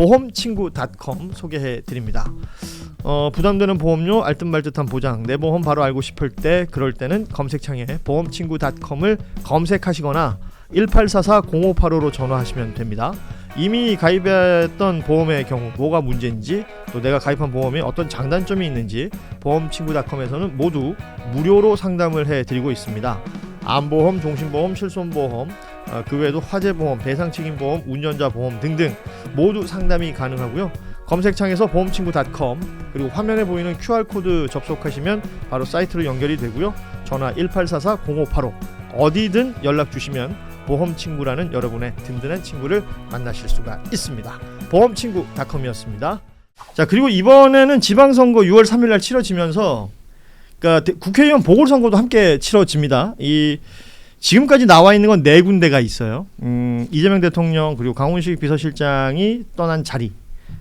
보험친구.com 소개해드립니다. 부담되는 보험료, 알듯말듯한 보장, 내 보험 바로 알고 싶을 때, 그럴 때는 검색창에 보험친구.com을 검색하시거나 1844-0585로 전화하시면 됩니다. 이미 가입했던 보험의 경우 뭐가 문제인지, 또 내가 가입한 보험에 어떤 장단점이 있는지 보험친구.com에서는 모두 무료로 상담을 해드리고 있습니다. 암보험, 종신보험, 실손보험, 그 외에도 화재보험, 배상책임보험, 운전자보험 등등 모두 상담이 가능하고요. 검색창에서 보험친구.com 그리고 화면에 보이는 QR코드 접속하시면 바로 사이트로 연결이 되고요. 전화 1844-0585 어디든 연락 주시면 보험친구라는 여러분의 든든한 친구를 만나실 수가 있습니다. 보험친구.com이었습니다. 자, 그리고 이번에는 지방선거 6월 3일날 치러지면서, 그러니까 국회의원 보궐선거도 함께 치러집니다. 지금까지 나와 있는 건 4군데가 있어요. 이재명 대통령 그리고 강훈식 비서실장이 떠난 자리,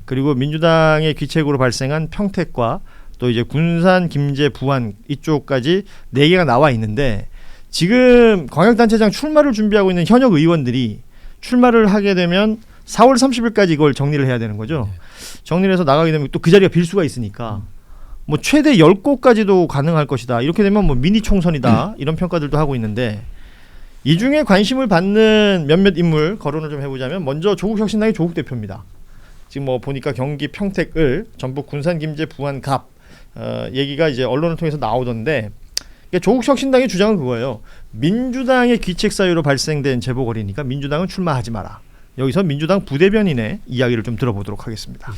그리고 민주당의 귀책으로 발생한 평택과 또 이제 군산, 김제, 부안 이쪽까지 4개가 나와 있는데, 지금 광역단체장 출마를 준비하고 있는 현역 의원들이 출마를 하게 되면 4월 30일까지 이걸 정리를 해야 되는 거죠. 정리를 해서 나가게 되면 또 그 자리가 빌 수가 있으니까 뭐 최대 10곳까지도 가능할 것이다. 이렇게 되면 뭐 미니 총선이다. 이런 평가들도 하고 있는데, 이 중에 관심을 받는 몇몇 인물 거론을 좀 해보자면, 먼저 조국혁신당의 조국 대표입니다. 지금 뭐 보니까 경기 평택을, 전북 군산, 김제, 부안, 갑 얘기가 이제 언론을 통해서 나오던데, 조국혁신당의 주장은 그거예요. 민주당의 귀책 사유로 발생된 재보궐이니까 민주당은 출마하지 마라. 여기서 민주당 부대변인의 이야기를 좀 들어보도록 하겠습니다.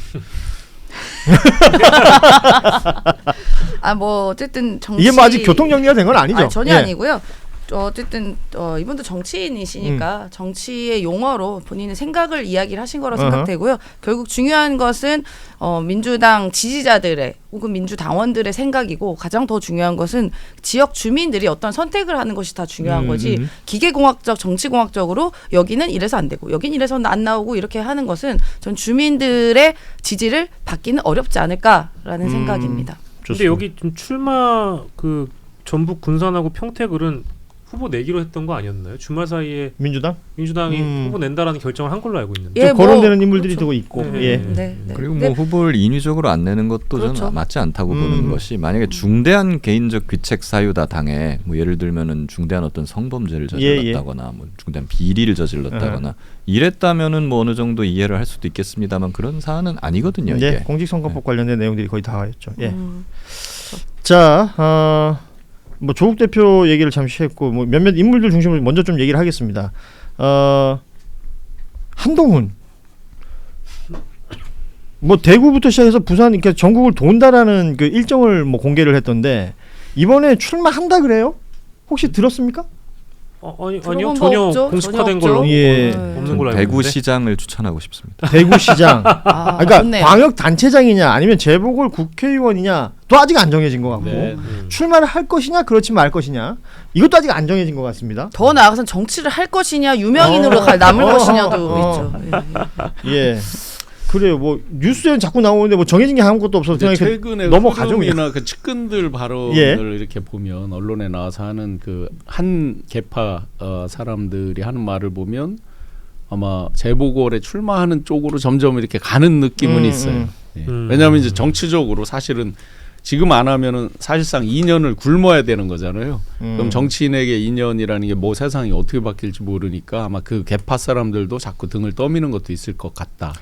뭐 어쨌든 정치, 이게 뭐 아직 교통 정리가 된 건 아니죠? 전혀 아니고요. 어쨌든 이분도 정치인이시니까 정치의 용어로 본인의 생각을 이야기를 하신 거라고 생각되고요. 결국 중요한 것은 민주당 지지자들의 혹은 민주당원들의 생각이고, 가장 더 중요한 것은 지역 주민들이 어떤 선택을 하는 것이 다 중요한 거지, 기계공학적, 정치공학적으로 여기는 이래서 안 되고 여긴 이래서 안 나오고 이렇게 하는 것은 전 주민들의 지지를 받기는 어렵지 않을까라는 생각입니다. 근데 여기 좀 출마 그 전북 군산하고 평택을은 후보 내기로 했던 거 아니었나요? 주말 사이에 민주당이 후보 낸다라는 결정을 한 걸로 알고 있는데, 거론되는 인물들이 되고 있고, 그리고 뭐 후보를 인위적으로 안 내는 것도 저는 맞지 않다고 보는 것이, 만약에 중대한 개인적 귀책 사유다 당에, 뭐 예를 들면은 중대한 어떤 성범죄를 저질렀다거나 뭐 중대한 비리를 저질렀다거나 이랬다면은 뭐 어느 정도 이해를 할 수도 있겠습니다만, 그런 사안은 아니거든요. 이게. 공직선거법 관련된 내용들이 거의 다였죠. 자, 뭐 조국 대표 얘기를 잠시 했고, 뭐 몇몇 인물들 중심으로 먼저 좀 얘기를 하겠습니다. 한동훈, 뭐 대구부터 시작해서 부산, 이렇게 전국을 돈다라는 그 일정을 뭐 공개를 했던데, 이번에 출마한다 그래요? 혹시 들었습니까? 아니요, 전혀 공식화된 걸로 없는 걸로 알고 있는데. 대구시장을 추천하고 싶습니다. 대구시장. 그러니까 광역 단체장이냐 아니면 재보궐 국회의원이냐 또 아직 안 정해진 것 같고, 출마를 할 것이냐 그렇지 말 것이냐 이것도 아직 안 정해진 것 같습니다. 더 나아가서는 정치를 할 것이냐 유명인으로 남을 것이냐도 있죠. 그래요. 뭐 뉴스에는 자꾸 나오는데 뭐 정해진 게 아무것도 없어서 그냥 최근에 넘어가죠. 흐름이나 그 측근들 발언을 이렇게 보면, 언론에 나와서 하는 그 한 계파 사람들이 하는 말을 보면 아마 재보궐에 출마하는 쪽으로 점점 이렇게 가는 느낌은 있어요. 왜냐하면 이제 정치적으로 사실은 지금 안 하면은 사실상 2년을 굶어야 되는 거잖아요. 그럼 정치인에게 2년이라는 게 뭐 세상이 어떻게 바뀔지 모르니까 아마 그 개파 사람들도 자꾸 등을 떠미는 것도 있을 것 같다.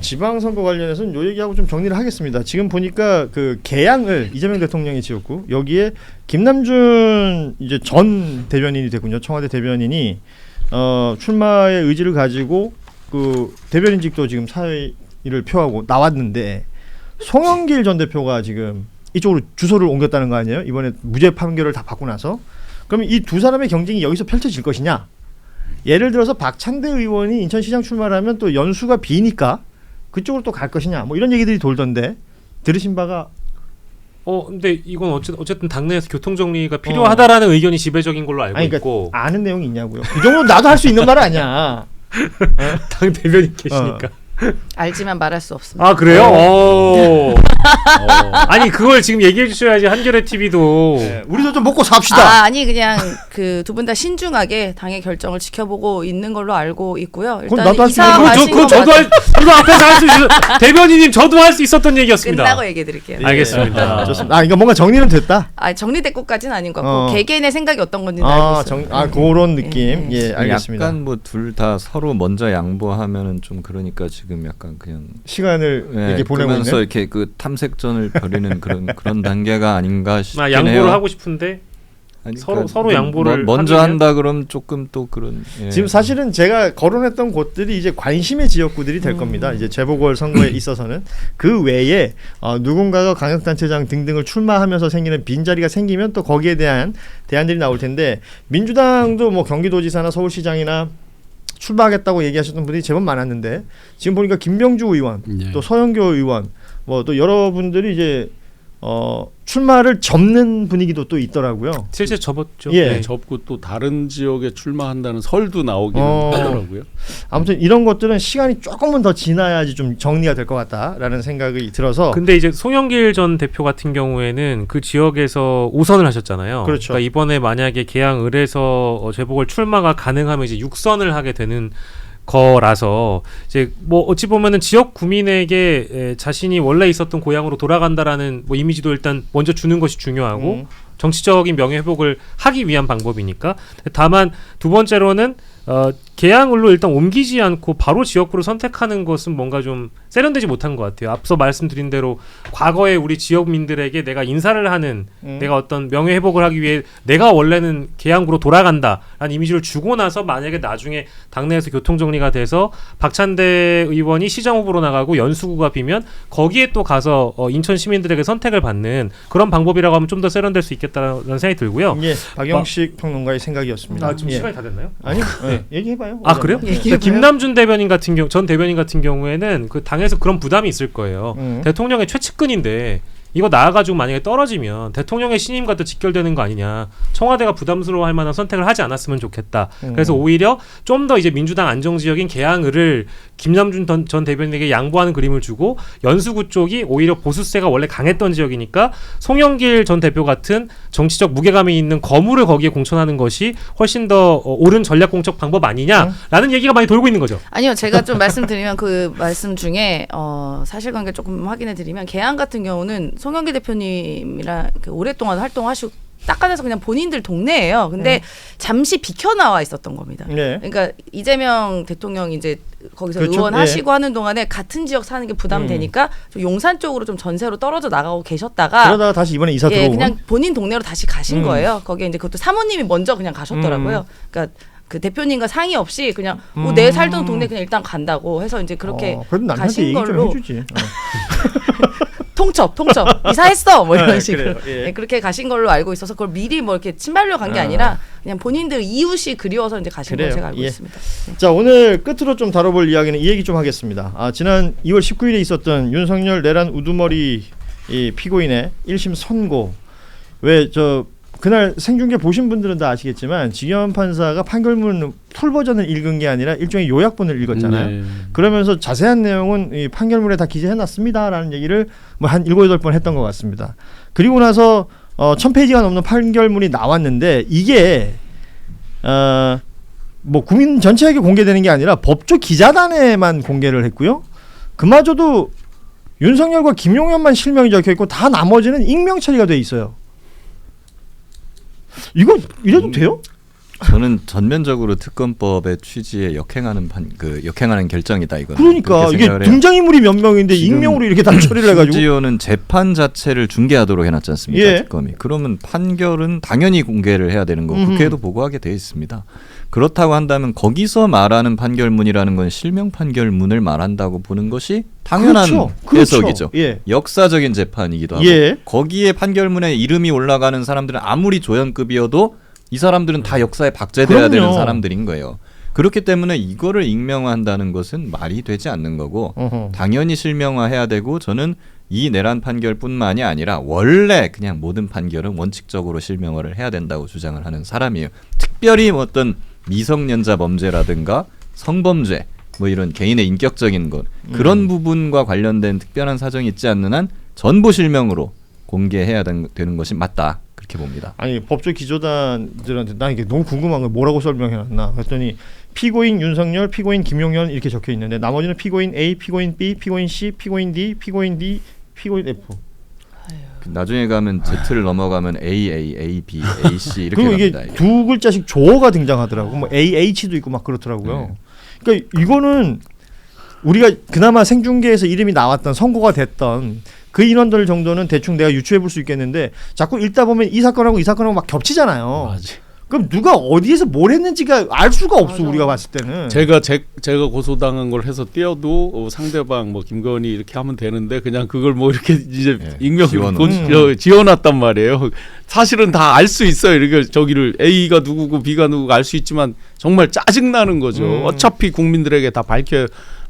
지방선거 관련해서는 요 얘기하고 좀 정리를 하겠습니다. 지금 보니까 그 개항을 이재명 대통령이 지었고, 여기에 김남준 이제 전 대변인이 됐군요. 청와대 대변인이 출마의 의지를 가지고 그 대변인직도 지금 사의를 표하고 나왔는데, 송영길 전 대표가 지금 이쪽으로 주소를 옮겼다는 거 아니에요? 이번에 무죄 판결을 다 받고 나서. 그러면 이 두 사람의 경쟁이 여기서 펼쳐질 것이냐? 예를 들어서 박찬대 의원이 인천시장 출마를 하면 또 연수가 비니까 그쪽으로 또 갈 것이냐? 뭐 이런 얘기들이 돌던데, 들으신 바가? 근데 이건 어쨌든 당내에서 교통 정리가 필요하다라는 의견이 지배적인 걸로 알고 있고. 아는 내용이 있냐고요? 그 정도 나도 할 수 있는 말 아니야. 당 대변인 계시니까. 알지만 말할 수 없습니다. 아 그래요? 아니 그걸 지금 얘기해 주셔야지 한겨레 TV도. 네, 우리도 좀 먹고 삽시다. 아니 그냥 그 두 분 다 신중하게 당의 결정을 지켜보고 있는 걸로 알고 있고요. 그건 일단 나도 할수 이사 있는 가신 그거 저도 저도 앞에서 할 수 있어. 대변인님 저도 할 수 있었던 얘기였습니다. 끝나고 얘기해 드릴게요. 알겠습니다. 좋습니다. 그러니까 뭔가 정리는 됐다. 정리될 것까지는 아닌 것 같고 개개인의 생각이 어떤 건지 알고 있어요. 그런 느낌. 예, 알겠습니다. 약간 뭐 둘 다 서로 먼저 양보하면은 좀 그러니까 지금 약간 그냥 시간을 이렇게 보내고 그러면서 있는. 이렇게 그 탐색전을 벌이는 그런 단계가 아닌가 싶긴 양보를 해요. 하고 싶은데 아니, 서로 양보를 먼저 하기는? 한다 그럼 조금 또 그런 지금 사실은 제가 거론했던 곳들이 이제 관심의 지역구들이 될 겁니다. 이제 재보궐 선거에 있어서는 그 외에 누군가가 광역단체장 등등을 출마하면서 생기는 빈자리가 생기면 또 거기에 대한 대안들이 나올 텐데 민주당도 뭐 경기도지사나 서울시장이나 출마하겠다고 얘기하셨던 분들이 제법 많았는데 지금 보니까 김병주 의원, 또 서영교 의원, 뭐 또 여러분들이 이제 출마를 접는 분위기도 또 있더라고요. 실제 접었죠. 예. 네, 접고 또 다른 지역에 출마한다는 설도 나오기는 하더라고요. 아무튼 이런 것들은 시간이 조금은 더 지나야지 좀 정리가 될 것 같다라는 생각이 들어서. 근데 이제 송영길 전 대표 같은 경우에는 그 지역에서 5선을 하셨잖아요. 그렇죠. 그러니까 이번에 만약에 계양을에서 재보궐 출마가 가능하면 이제 6선을 하게 되는 거라서 이제 뭐 어찌 보면은 지역 구민에게 자신이 원래 있었던 고향으로 돌아간다라는 뭐 이미지도 일단 먼저 주는 것이 중요하고 정치적인 명예 회복을 하기 위한 방법이니까. 다만 두 번째로는 계양을로 일단 옮기지 않고 바로 지역구를 선택하는 것은 뭔가 좀 세련되지 못한 것 같아요. 앞서 말씀드린 대로 과거에 우리 지역민들에게 내가 인사를 하는 내가 어떤 명예 회복을 하기 위해 내가 원래는 계양구로 돌아간다라는 이미지를 주고 나서 만약에 나중에 당내에서 교통정리가 돼서 박찬대 의원이 시장 후보로 나가고 연수구가 비면 거기에 또 가서 인천 시민들에게 선택을 받는 그런 방법이라고 하면 좀 더 세련될 수 있겠다는 생각이 들고요. 예, 박영식 평론가의 생각이었습니다. 지금 시간이 다 됐나요? 아니요. 얘기해봐요. 그래요? 얘기해봐요. 김남준 대변인 같은 전 대변인 같은 경우에는 그 당에서 그런 부담이 있을 거예요. 대통령의 최측근인데 이거 나와가지고 만약에 떨어지면 대통령의 신임과 또 직결되는 거 아니냐. 청와대가 부담스러워할 만한 선택을 하지 않았으면 좋겠다. 그래서 오히려 좀 더 이제 민주당 안정지역인 계양을을 김남준 전 대변인에게 양보하는 그림을 주고 연수구 쪽이 오히려 보수세가 원래 강했던 지역이니까 송영길 전 대표 같은 정치적 무게감이 있는 거물을 거기에 공천하는 것이 훨씬 더 옳은 전략 공적 방법 아니냐라는 얘기가 많이 돌고 있는 거죠. 아니요, 제가 좀 말씀드리면 그 말씀 중에 사실관계 조금 확인해 드리면 계양 같은 경우는 송영길 대표님이랑 오랫동안 활동하시고 닦아내서 그냥 본인들 동네예요. 근데 잠시 비켜 나와 있었던 겁니다. 네. 그러니까 이재명 대통령이 이제 거기서 그렇죠? 의원 하시고 하는 동안에 같은 지역 사는 게 부담되니까 좀 용산 쪽으로 좀 전세로 떨어져 나가고 계셨다가 그러다가 다시 이번에 이사 들어오고 그냥 본인 동네로 다시 가신 거예요. 거기에 이제 그것도 사모님이 먼저 그냥 가셨더라고요. 그러니까 그 대표님과 상의 없이 그냥 내 살던 동네 그냥 일단 간다고 해서 이제 그렇게 그래도 남편한테 가신 얘기 좀 걸로 해주지. 통첩 이사했어 뭐 이런 네, 식으로 그래요. 예. 네, 그렇게 가신 걸로 알고 있어서 그걸 미리 뭐 이렇게 침발려 간 게 아니라 그냥 본인들 이웃이 그리워서 이제 가신 걸로 제가 알고 있습니다. 네. 자, 오늘 끝으로 좀 다뤄볼 이야기는 이 얘기 좀 하겠습니다. 지난 2월 19일에 있었던 윤석열 내란 우두머리 이 피고인의 1심 선고. 왜 그날 생중계 보신 분들은 다 아시겠지만 지기현 판사가 판결문 풀 버전을 읽은 게 아니라 일종의 요약본을 읽었잖아요. 네. 그러면서 자세한 내용은 이 판결문에 다 기재해놨습니다라는 얘기를 뭐 한 7, 8번 했던 것 같습니다. 그리고 나서 1000페이지가 넘는 판결문이 나왔는데 이게 뭐 국민 전체에게 공개되는 게 아니라 법조 기자단에만 공개를 했고요. 그마저도 윤석열과 김용현만 실명이 적혀있고 다 나머지는 익명 처리가 돼 있어요. 이거 이래도 돼요? 저는 전면적으로 특검법의 취지에 역행하는 역행하는 결정이다 이거. 그러니까 이게 등장인물이 몇 명인데 익명으로 이렇게 다 처리를 해가지고. 심지어는 재판 자체를 중계하도록 해놨지 않습니까? 예. 특검이. 그러면 판결은 당연히 공개를 해야 되는 거고 국회에도 보고하게 돼 있습니다. 그렇다고 한다면 거기서 말하는 판결문이라는 건 실명 판결문을 말한다고 보는 것이 당연한 해석이죠. 예. 역사적인 재판이기도 하고 예. 거기에 판결문에 이름이 올라가는 사람들은 아무리 조연급이어도 이 사람들은 다 역사에 박제돼야 되는 사람들인 거예요. 그렇기 때문에 이거를 익명화한다는 것은 말이 되지 않는 거고 당연히 실명화해야 되고 저는 이 내란 판결뿐만이 아니라 원래 그냥 모든 판결은 원칙적으로 실명화를 해야 된다고 주장을 하는 사람이에요. 특별히 어떤 미성년자 범죄라든가 성범죄 뭐 이런 개인의 인격적인 것 그런 부분과 관련된 특별한 사정이 있지 않는 한 전부 실명으로 공개해야 되는 것이 맞다 그렇게 봅니다. 아니 법조 기조단들한테 나 이게 너무 궁금한 거 뭐라고 설명해놨나 그랬더니 피고인 윤석열, 피고인 김용현 이렇게 적혀 있는데 나머지는 피고인 A, 피고인 B, 피고인 C, 피고인 D, 피고인 D, 피고인 F. 나중에 가면 Z를 넘어가면 AA, AB, AC 이렇게 그리고 이게 갑니다. 두 글자씩 조어가 등장하더라고. 뭐 AH도 있고 막 그렇더라고요. 그러니까 이거는 우리가 그나마 생중계에서 이름이 나왔던 선고가 됐던 그 인원들 정도는 대충 내가 유추해 볼 수 있겠는데 자꾸 읽다 보면 이 사건하고 이 사건하고 막 겹치잖아요. 맞아. 그럼 누가 어디에서 뭘 했는지가 알 수가 없어. 맞아. 우리가 봤을 때는. 제가 고소당한 걸 해서 띄어도 상대방 뭐 김건희 이렇게 하면 되는데 그냥 그걸 뭐 이렇게 이제 익명 지어놨단 말이에요. 사실은 다 알 수 있어요. 이렇게 저기를 A가 누구고 B가 누구고 알 수 있지만 정말 짜증 나는 거죠. 어차피 국민들에게 다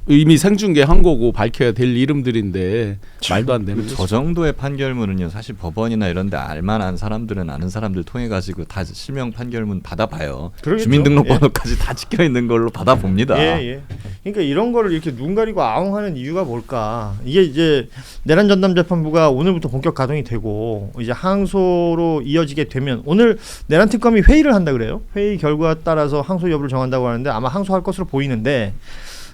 이미 생중계한 거고 밝혀야 될 이름들인데 말도 안 되는 거죠. 저 정도의 판결문은요 사실 법원이나 이런 데 알만한 사람들은 아는 사람들 통해 가지고 다 실명 판결문 받아봐요. 그러겠죠. 주민등록번호까지 다 찍혀 있는 걸로 받아봅니다. 예. 그러니까 이런 거를 이렇게 눈 가리고 아웅하는 이유가 뭘까? 이게 이제 내란 전담 재판부가 오늘부터 본격 가동이 되고 이제 항소로 이어지게 되면 오늘 내란 특검이 회의를 한다 그래요. 회의 결과에 따라서 항소 여부를 정한다고 하는데 아마 항소할 것으로 보이는데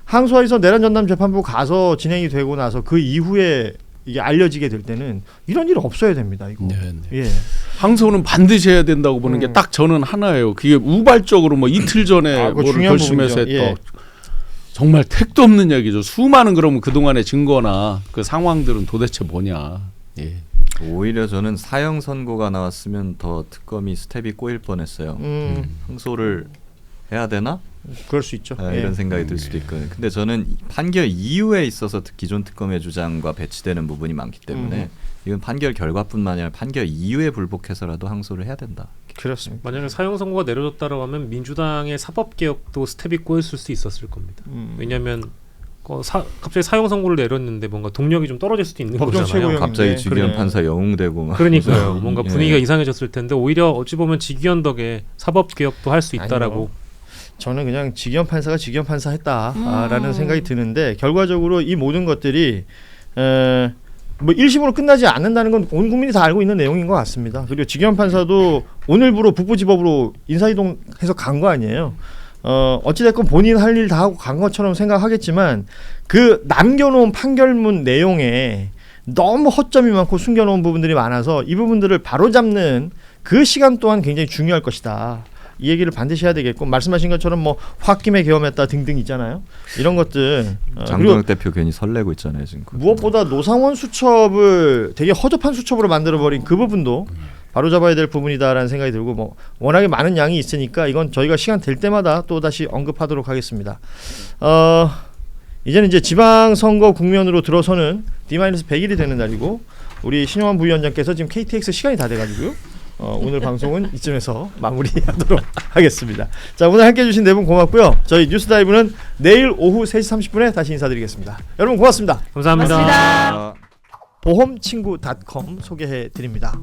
항소에서 내란 전담 재판부 가서 진행이 되고 나서 그 이후에 이게 알려지게 될 때는 이런 일 없어야 됩니다. 이거. 예. 항소는 반드시 해야 된다고 보는 게 딱 저는 하나예요. 그게 우발적으로 뭐 이틀 전에 뭐를 결심해서 했다. 예. 정말 택도 없는 얘기죠. 수많은 그러면 그동안의 증거나 그 상황들은 도대체 뭐냐. 예. 오히려 저는 사형 선고가 나왔으면 더 특검이 스텝이 꼬일 뻔했어요. 항소를 해야 되나? 그럴 수 있죠. 이런 생각이 들 수도 있거든요. 근데 저는 판결 이후에 있어서 기존 특검의 주장과 배치되는 부분이 많기 때문에 이건 판결 결과뿐만 아니라 판결 이후에 불복해서라도 항소를 해야 된다. 그렇습니다. 만약에 사형 선고가 내려졌다고 하면 민주당의 사법 개혁도 스텝이 꼬였을 수 있었을 겁니다. 왜냐하면 갑자기 사형 선고를 내렸는데 뭔가 동력이 좀 떨어질 수도 있는 거잖아요. 갑자기 주기현 판사 영웅되고 막 그러니까요. 뭔가 분위기가 이상해졌을 텐데 오히려 어찌 보면 지기현 덕에 사법 개혁도 할 수 있다라고. 저는 그냥 지기현 판사가 지기현 판사 했다라는 생각이 드는데 결과적으로 이 모든 것들이 뭐 1심으로 끝나지 않는다는 건 온 국민이 다 알고 있는 내용인 것 같습니다. 그리고 지기현 판사도 오늘부로 북부지법으로 인사이동해서 간 거 아니에요. 어찌됐건 본인 할 일 다 하고 간 것처럼 생각하겠지만 그 남겨놓은 판결문 내용에 너무 허점이 많고 숨겨놓은 부분들이 많아서 이 부분들을 바로잡는 그 시간 또한 굉장히 중요할 것이다. 이 얘기를 반드시 해야 되겠고 말씀하신 것처럼 뭐 홧김에 계엄했다 등등 있잖아요. 이런 것들 장동혁 대표 괜히 설레고 있잖아요 지금. 무엇보다 노상원 수첩을 되게 허접한 수첩으로 만들어버린 그 부분도 바로잡아야 될 부분이다라는 생각이 들고 뭐 워낙에 많은 양이 있으니까 이건 저희가 시간 될 때마다 또 다시 언급하도록 하겠습니다. 이제는 이제 지방선거 국면으로 들어서는 D-100일이 되는 날이고 우리 신용환 부위원장께서 지금 KTX 시간이 다 돼가지고요. 오늘 방송은 이쯤에서 마무리하도록 하겠습니다. 자, 오늘 함께해 주신 네 분 고맙고요. 저희 뉴스다이브는 내일 오후 3시 30분에 다시 인사드리겠습니다. 여러분 고맙습니다. 감사합니다. 보험친구.com 소개해 드립니다.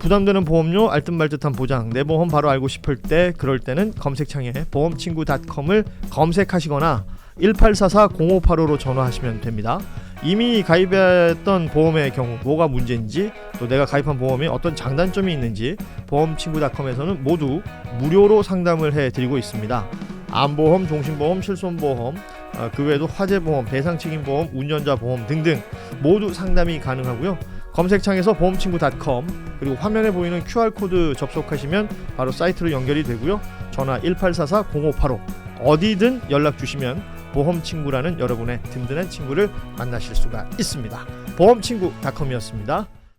부담되는 보험료, 알듯말듯한 보장, 내 보험 바로 알고 싶을 때 그럴 때는 검색창에 보험친구.com을 검색하시거나 1844-0585로 전화하시면 됩니다. 이미 가입했던 보험의 경우 뭐가 문제인지 또 내가 가입한 보험에 어떤 장단점이 있는지 보험친구.com에서는 모두 무료로 상담을 해드리고 있습니다. 암보험, 종신보험, 실손보험, 그 외에도 화재보험, 배상책임보험, 운전자보험 등등 모두 상담이 가능하고요. 검색창에서 보험친구.com 그리고 화면에 보이는 QR코드 접속하시면 바로 사이트로 연결이 되고요. 전화 1844-0585 어디든 연락 주시면 보험친구라는 여러분의 든든한 친구를 만나실 수가 있습니다. 보험친구.com이었습니다.